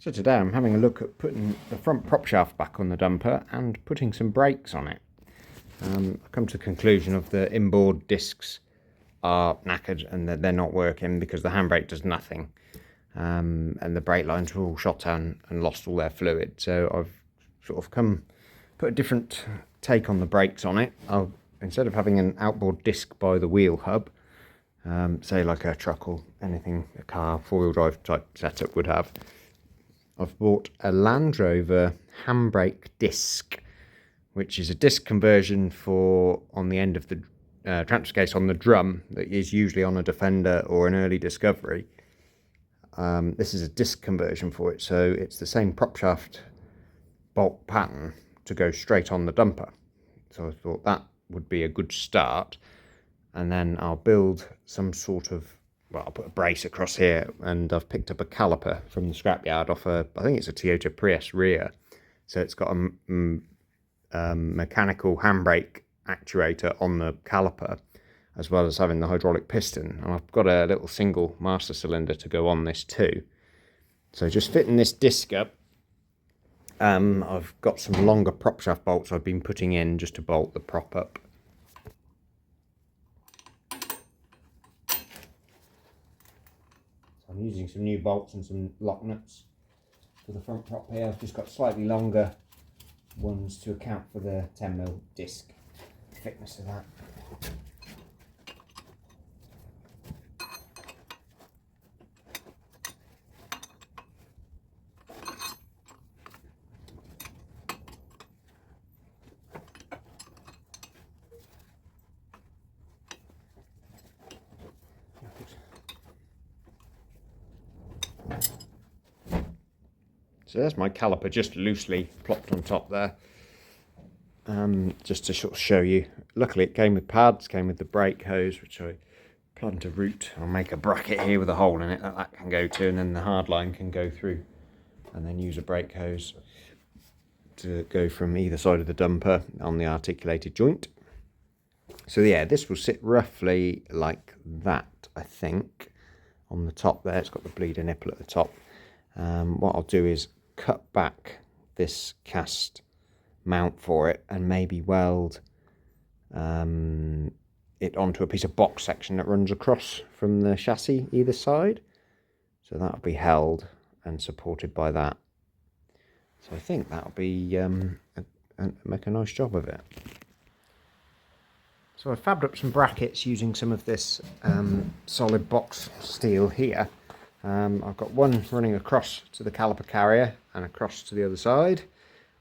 So today I'm having a look at putting the front prop shaft back on the dumper and putting some brakes on it. I've come to the conclusion of the inboard discs are knackered and that they're not working because the handbrake does nothing. And the brake lines were all shot down and lost all their fluid. So I've sort of put a different take on the brakes on it. Instead of having an outboard disc by the wheel hub, say like a truck or anything, a car, four-wheel drive type setup would have, I've bought a Land Rover handbrake disc, which is a disc conversion for on the end of the transfer case on the drum that is usually on a Defender or an early Discovery. This is a disc conversion for it, so it's the same prop shaft bolt pattern to go straight on the dumper. So I thought that would be a good start, and then I'll build some sort of, well, I'll put a brace across here, and I've picked up a caliper from the scrapyard off I think it's a Toyota Prius rear. So it's got a mechanical handbrake actuator on the caliper, as well as having the hydraulic piston. And I've got a little single master cylinder to go on this too. So just fitting this disc up, I've got some longer prop shaft bolts I've been putting in just to bolt the prop up. I'm using some new bolts and some lock nuts for the front prop here. I've just got slightly longer ones to account for the 10mm disc thickness of that. So there's my caliper just loosely plopped on top there, just to sort of show you. Luckily it came with pads, came with the brake hose, which I plan to route. I'll make a bracket here with a hole in it that can go to, and then the hard line can go through, and then use a brake hose to go from either side of the dumper on the articulated joint. So yeah, this will sit roughly like that, I think, on the top there. It's got the bleeder nipple at the top. What I'll do is cut back this cast mount for it and maybe weld it onto a piece of box section that runs across from the chassis either side. So that'll be held and supported by that. So I think that'll be make a nice job of it. So I fabbed up some brackets using some of this solid box steel here. I've got one running across to the caliper carrier and across to the other side,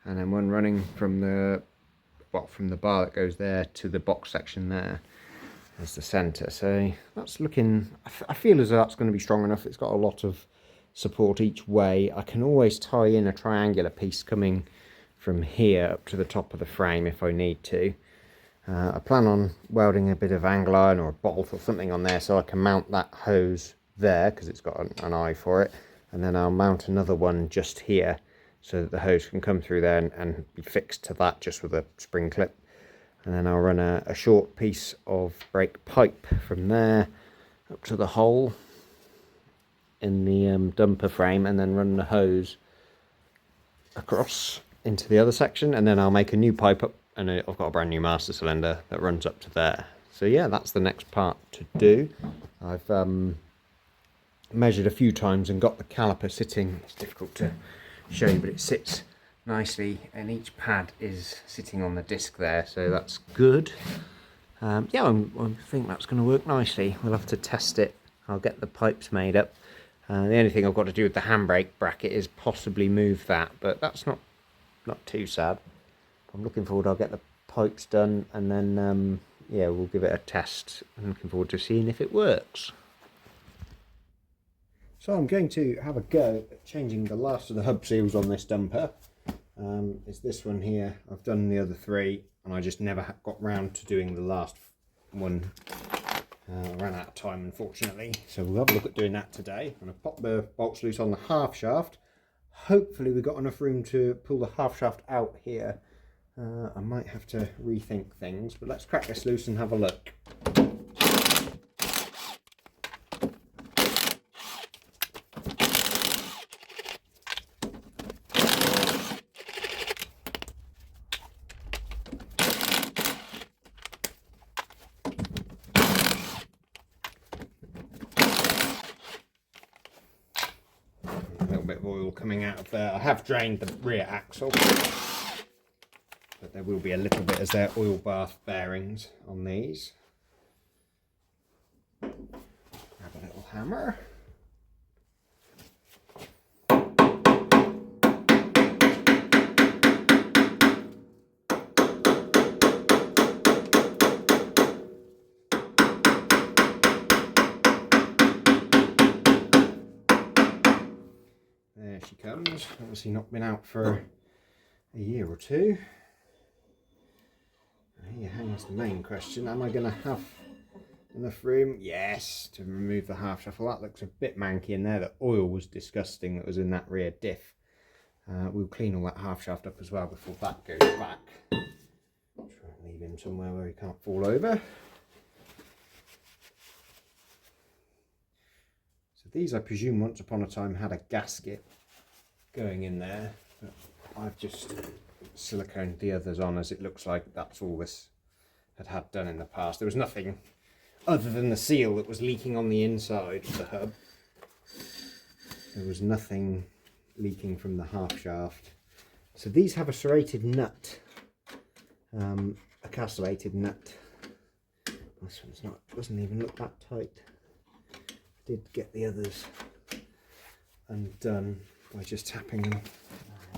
and then one running from the bar that goes there to the box section there as the centre. So that's looking, I feel as though that's going to be strong enough. It's got a lot of support each way. I can always tie in a triangular piece coming from here up to the top of the frame if I need to. I plan on welding a bit of angle iron or a bolt or something on there so I can mount that hose there, because it's got an eye for it, and then I'll mount another one just here so that the hose can come through there and be fixed to that just with a spring clip. And then I'll run a short piece of brake pipe from there up to the hole in the dumper frame, and then run the hose across into the other section, and then I'll make a new pipe up, and I've got a brand new master cylinder that runs up to there. So yeah, that's the next part to do. I've measured a few times and got the caliper sitting. It's difficult to show you, but it sits nicely, and each pad is sitting on the disc there, so that's good. Yeah, I think that's going to work nicely. We'll have to test it. I'll get the pipes made up. The only thing I've got to do with the handbrake bracket is possibly move that, but that's not too sad. I'm looking forward. I'll get the pipes done, and then yeah, we'll give it a test. I'm looking forward to seeing if it works. So I'm going to have a go at changing the last of the hub seals on this dumper. It's this one here. I've done the other three, and I just never got round to doing the last one. I ran out of time, unfortunately. So we'll have a look at doing that today. I'm going to pop the bolts loose on the half shaft. Hopefully we've got enough room to pull the half shaft out here. I might have to rethink things, but let's crack this loose and have a look. of oil coming out of there. I have drained the rear axle, but there will be a little bit as they're oil bath bearings on these. Grab a little hammer. There she comes. Obviously not been out for a year or two. Here hangs the main question. Am I going to have enough room? Yes, to remove the half shaft. Well, that looks a bit manky in there. The oil was disgusting that was in that rear diff. We'll clean all that half shaft up as well before that goes back. Try and leave him somewhere where he can't fall over. So these, I presume, once upon a time had a gasket going in there, but I've just siliconed the others on, as it looks like that's all this had done in the past. There was nothing other than the seal that was leaking on the inside of the hub. There was nothing leaking from the half shaft. So these have a serrated nut, a castellated nut. This one's not, doesn't even look that tight. Did get the others undone by just tapping them.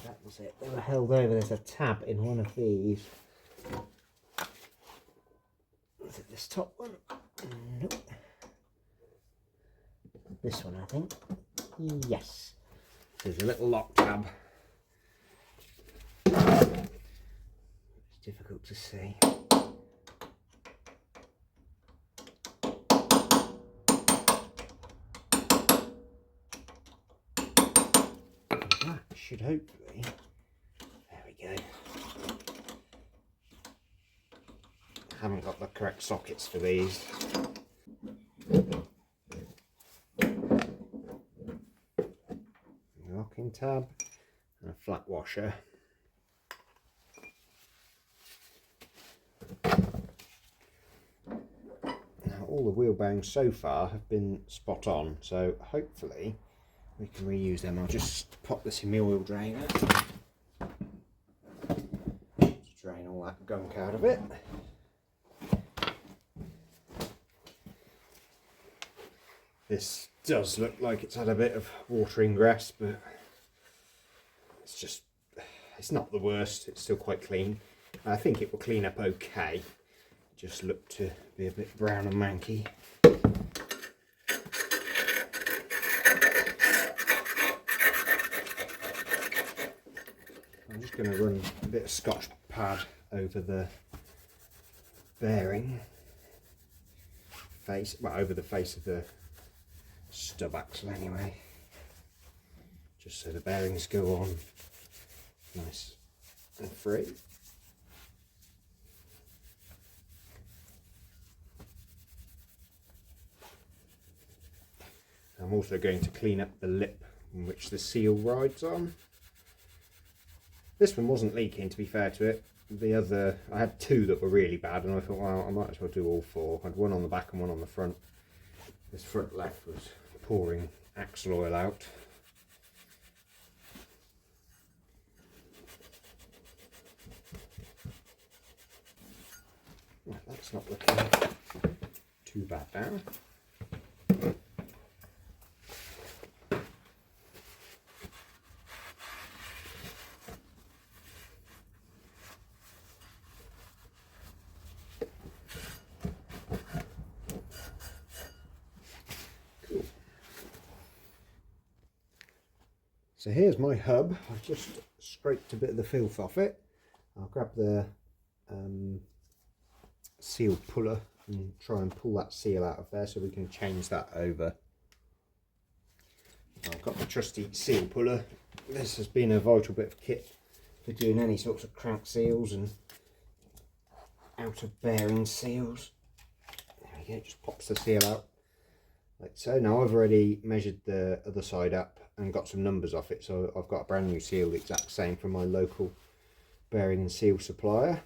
That was it. They were held over. There's a tab in one of these. Is it this top one? Nope. This one, I think. Yes. There's a little lock tab. It's difficult to see. That should hopefully. There we go. Haven't got the correct sockets for these. Locking tab and a flat washer. Now all the wheel bearings so far have been spot on, so hopefully we can reuse them. I'll just pop this in my oil drainer to drain all that gunk out of it. This does look like it's had a bit of water ingress, but it's not the worst. It's still quite clean. I think it will clean up okay. Just look to be a bit brown and manky. I'm just going to run a bit of Scotch pad over the bearing face, well, over the face of the stub axle anyway, just so the bearings go on nice and free. I'm also going to clean up the lip on which the seal rides on. This one wasn't leaking, to be fair to it. The other, I had two that were really bad, and I thought, well, I might as well do all four. I had one on the back and one on the front. This front left was pouring axle oil out. Well, that's not looking too bad now. So here's my hub. I've just scraped a bit of the filth off it. I'll grab the seal puller and try and pull that seal out of there so we can change that over. I've got the trusty seal puller. This has been a vital bit of kit for doing any sorts of crank seals and out of bearing seals. There we go, just pops the seal out like so. Now I've already measured the other side up and got some numbers off it, so I've got a brand new seal, the exact same from my local bearing and seal supplier.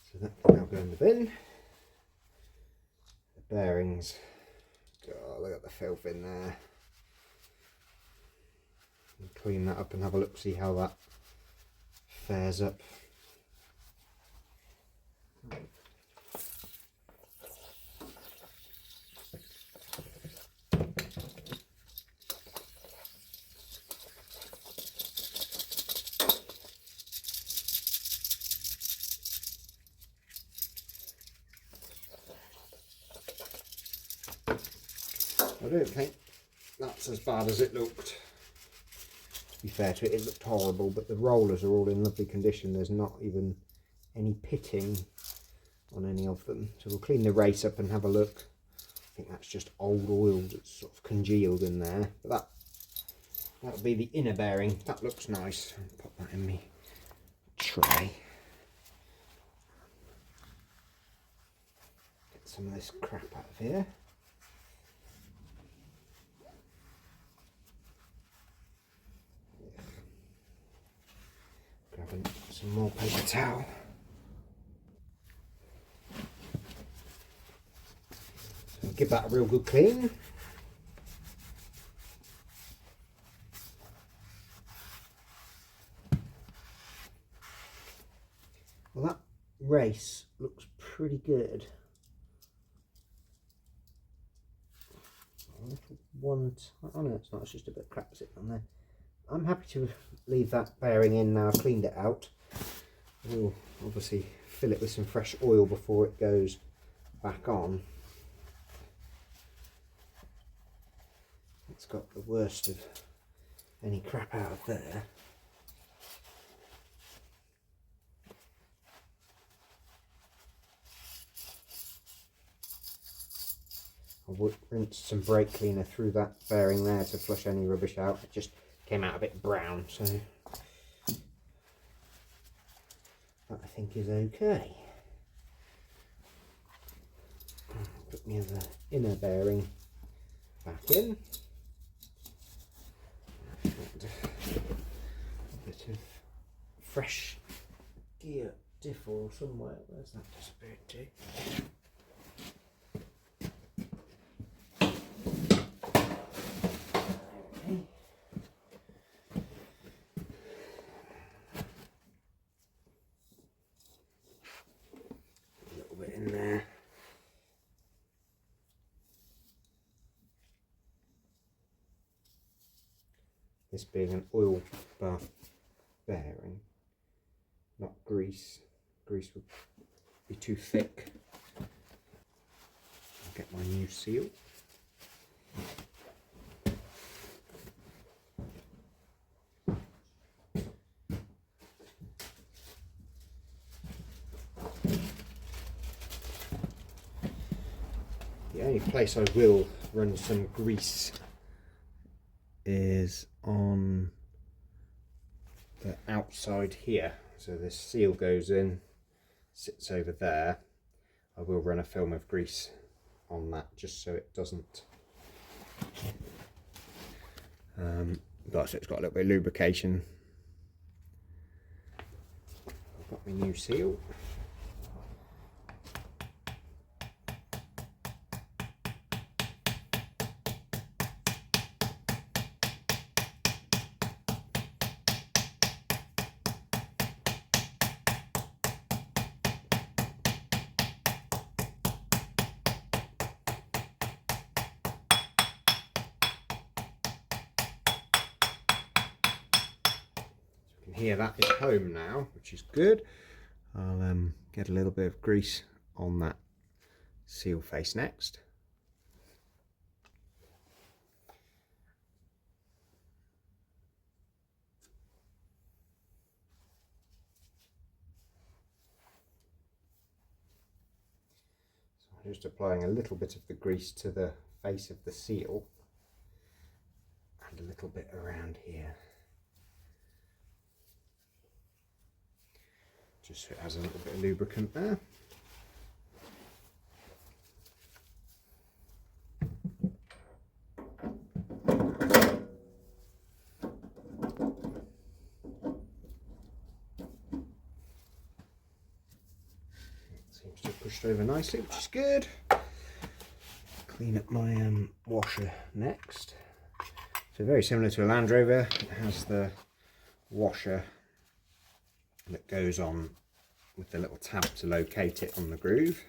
So that can now go in the bin. The bearings, God, look at the filth in there. clean that up and have a look, see how that fares up. I don't think that's as bad as it looked. To be fair to it, it looked horrible, but the rollers are all in lovely condition. There's not even any pitting on any of them. So we'll clean the race up and have a look. I think that's just old oil that's sort of congealed in there. But that'll be the inner bearing. That looks nice. I'll pop that in my tray. Get some of this crap out of here. Grabbing some more paper towel. So give that a real good clean. Well, that race looks pretty good. A little one, oh no, it's not, it's just a bit of crap sitting on there. I'm happy to leave that bearing in now I've cleaned it out. We'll obviously fill it with some fresh oil before it goes back on. It's got the worst of any crap out of there. I rinsed some brake cleaner through that bearing there to flush any rubbish out. It just came out a bit brown, so that I think is okay. Put me the inner bearing back in. And a bit of fresh gear diff oil somewhere. Where's that disappeared to? This being an oil bath bearing, not grease. Grease would be too thick. I'll get my new seal. The only place I will run some grease is on the outside here. So this seal goes in, sits over there. I will run a film of grease on that just so it doesn't so it's got a little bit of lubrication. I've got my new seal. Here, that is home now, which is good. I'll get a little bit of grease on that seal face next. So I'm just applying a little bit of the grease to the face of the seal and a little bit around here. Just so it has a little bit of lubricant there. Seems to have pushed over nicely, which is good. Clean up my washer next. So So very similar to a Land Rover, it has the washer that goes on with the little tab to locate it on the groove.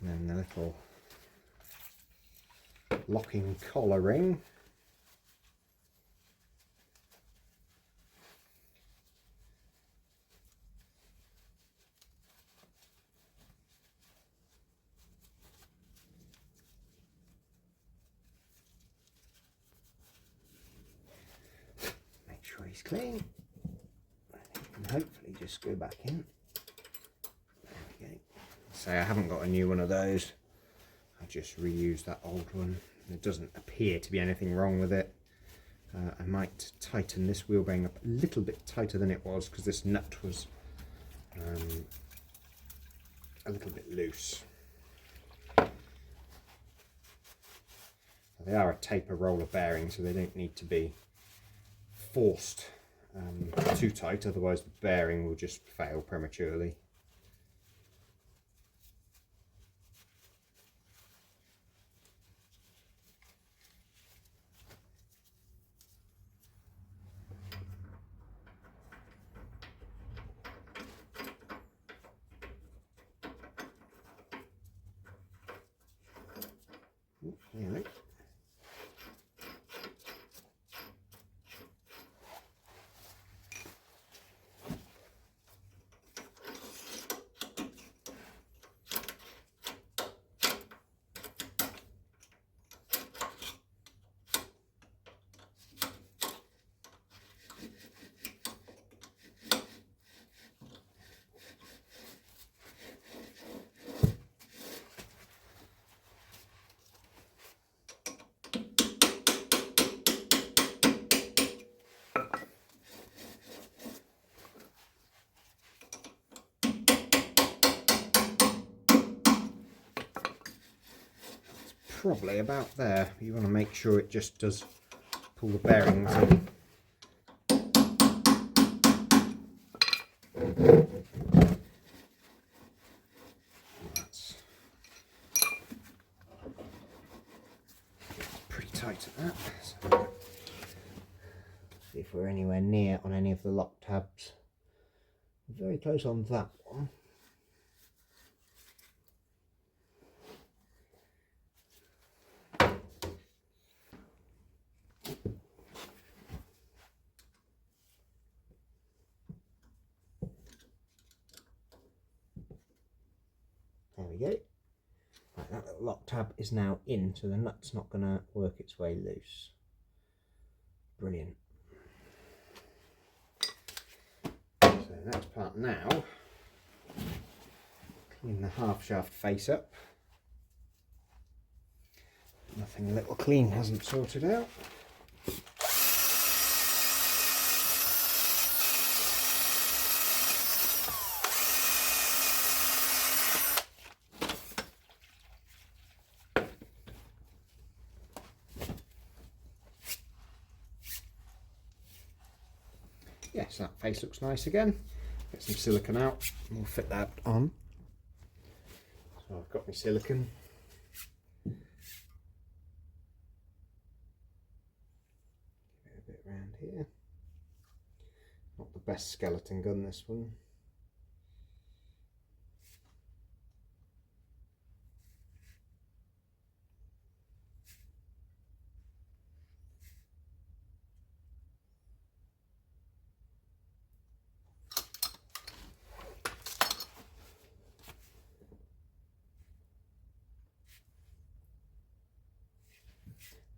And then the little locking collar ring. Make sure he's clean. And hopefully just go back in. There we go. So I haven't got a new one of those. I just reused that old one. There doesn't appear to be anything wrong with it. I might tighten this wheel bearing up a little bit tighter than it was because this nut was a little bit loose. They are a taper roller bearing, so they don't need to be forced too tight, otherwise the bearing will just fail prematurely. Yeah. Probably about there. You want to make sure it just does pull the bearings in. That's pretty tight at that. So see if we're anywhere near on any of the lock tabs. Very close on that one. There we go. Right, that little lock tab is now in, so the nut's not going to work its way loose. Brilliant. So the next part now, clean the half shaft face up. Nothing a little clean hasn't sorted out. Yes, that face looks nice again. Get some silicone out and we'll fit that on. So I've got my silicone. Give it a bit around here. Not the best skeleton gun, this one.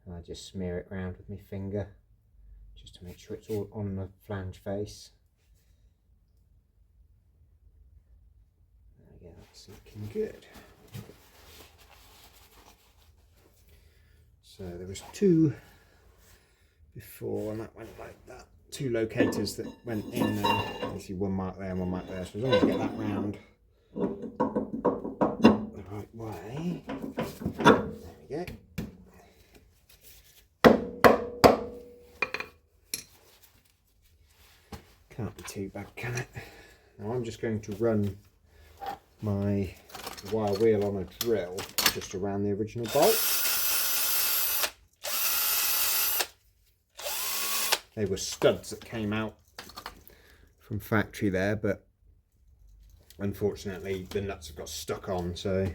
I just smear it around with my finger just to make sure it's all on the flange face. There we go, that's looking good. So there was two before and that went like that. Two locators that went in there. You see one mark there and one mark there, so as long as you get that round the right way. There we go. Can't be too bad, can it? Now I'm just going to run my wire wheel on a drill just around the original bolt. They were studs that came out from factory there, but unfortunately the nuts have got stuck on, so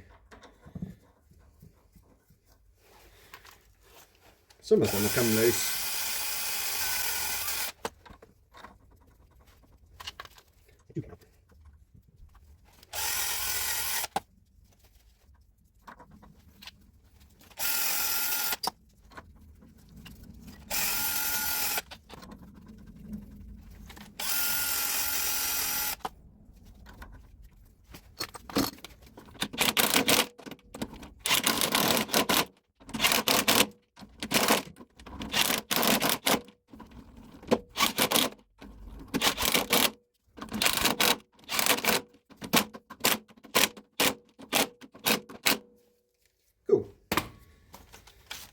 some of them have come loose.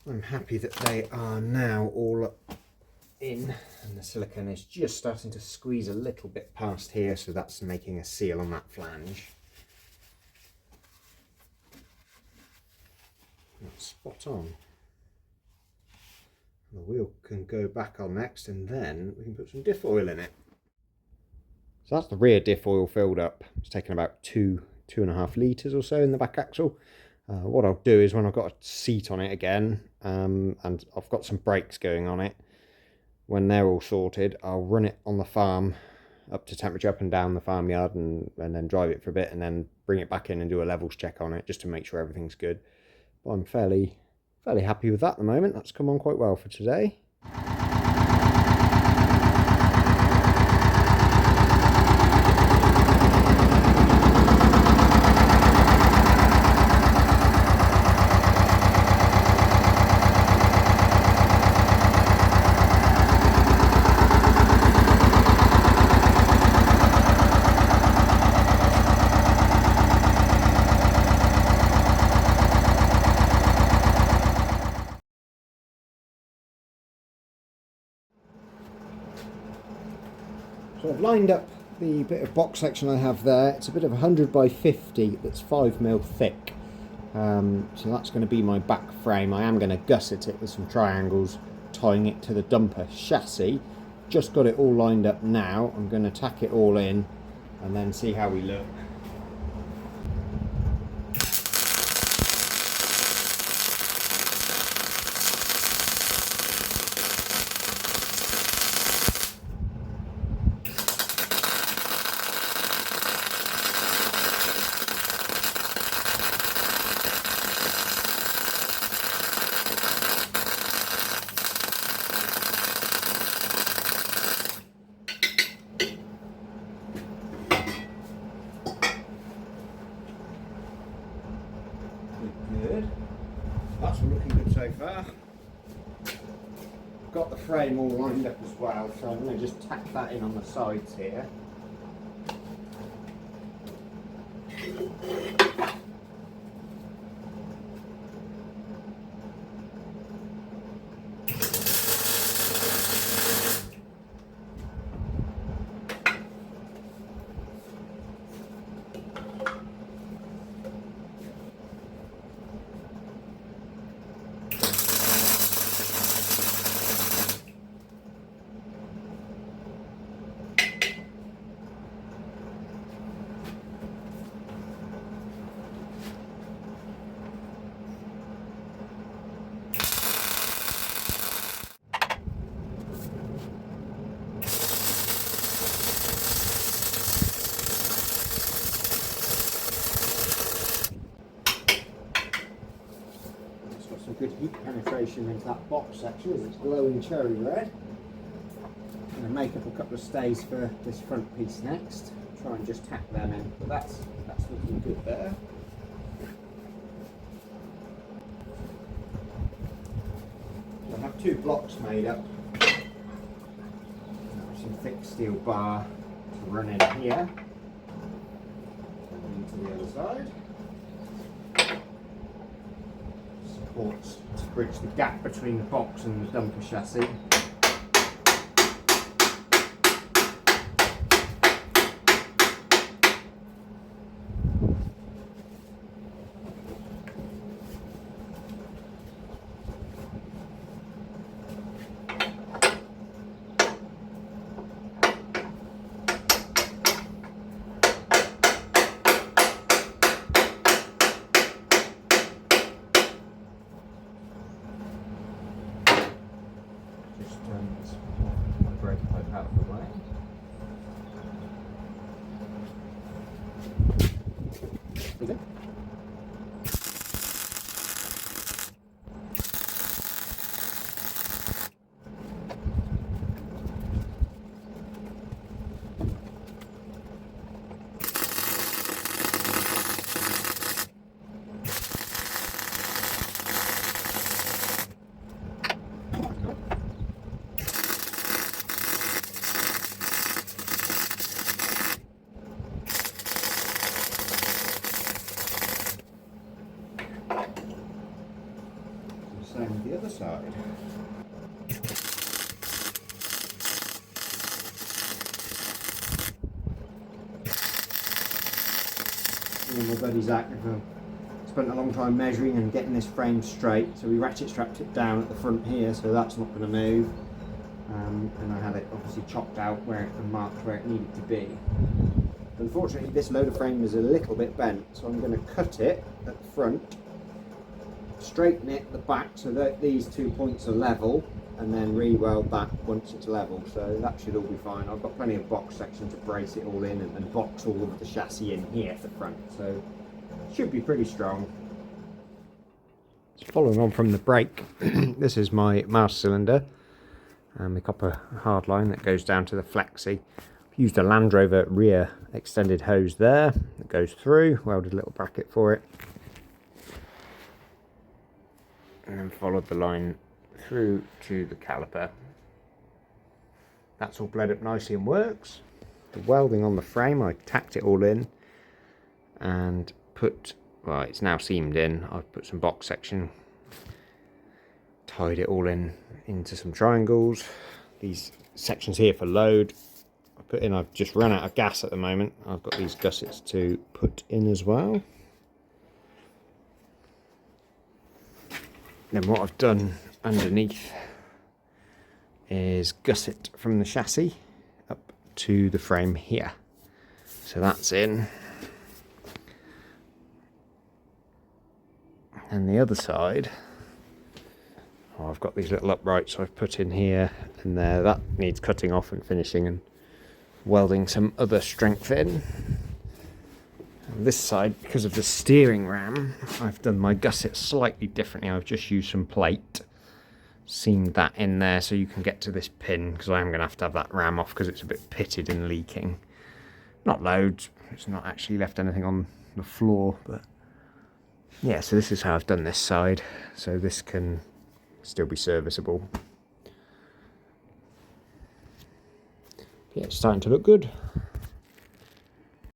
I'm happy that they are now all in, and the silicone is just starting to squeeze a little bit past here, so that's making a seal on that flange. That's spot on. The wheel can go back on next, and then we can put some diff oil in it. So that's the rear diff oil filled up. It's taken about 2.5 litres or so in the back axle. What I'll do is when I've got a seat on it again, and I've got some brakes going on it, when they're all sorted, I'll run it on the farm up to temperature, up and down the farmyard, and then drive it for a bit, and then bring it back in and do a levels check on it just to make sure everything's good. But I'm fairly happy with that at the moment. That's come on quite well for today. So I've lined up the bit of box section I have there. It's a bit of 100 by 50 that's 5mm thick. So that's going to be my back frame. I am going to gusset it with some triangles, tying it to the dumper chassis. Just got it all lined up now. I'm going to tack it all in and then see how we look. Good. That's looking good so far. Got the frame all lined up as well, so I'm going to just tack that in on the sides here. Some good heat penetration into that box section as it's glowing cherry red. I'm going to make up a couple of stays for this front piece next. Try and just tack them in, but that's looking good there. I have two blocks made up. Some thick steel bar to run in here and into the other side. supports to bridge the gap between the box and the dumper chassis. My brake pipe out of the way. Okay. Same with the other side. Me and my buddy Zach have spent a long time measuring and getting this frame straight, so we ratchet strapped it down at the front here, so that's not going to move. And I had it obviously chopped out and marked where it needed to be. Unfortunately, this loader frame is a little bit bent, so I'm going to cut it at the front, straighten it at the back so that these 2 points are level, and then re-weld that once it's level, so that should all be fine. I've got plenty of box section to brace it all in and box all of the chassis in here at the front, so it should be pretty strong. Following on from the brake, this is my master cylinder and the copper hard line that goes down to the flexi. I've used a Land Rover rear extended hose there that goes through, welded a little bracket for it, and then followed the line through to the caliper. That's all bled up nicely and works. The welding on the frame, I tacked it all in and well, it's now seamed in. I've put some box section, tied it all into some triangles. These sections here for load I've just run out of gas at the moment. I've got these gussets to put in as well. Then what I've done underneath is gusset from the chassis up to the frame here. So that's in. And the other side, I've got these little uprights I've put in here and there. That needs cutting off and finishing and welding some other strength in. And this side, because of the steering ram, I've done my gusset slightly differently. I've just used some plate, seamed that in there so you can get to this pin, because I am going to have that ram off because it's a bit pitted and leaking. Not loads, it's not actually left anything on the floor, but yeah, so this is how I've done this side, so this can still be serviceable. Yeah, it's starting to look good.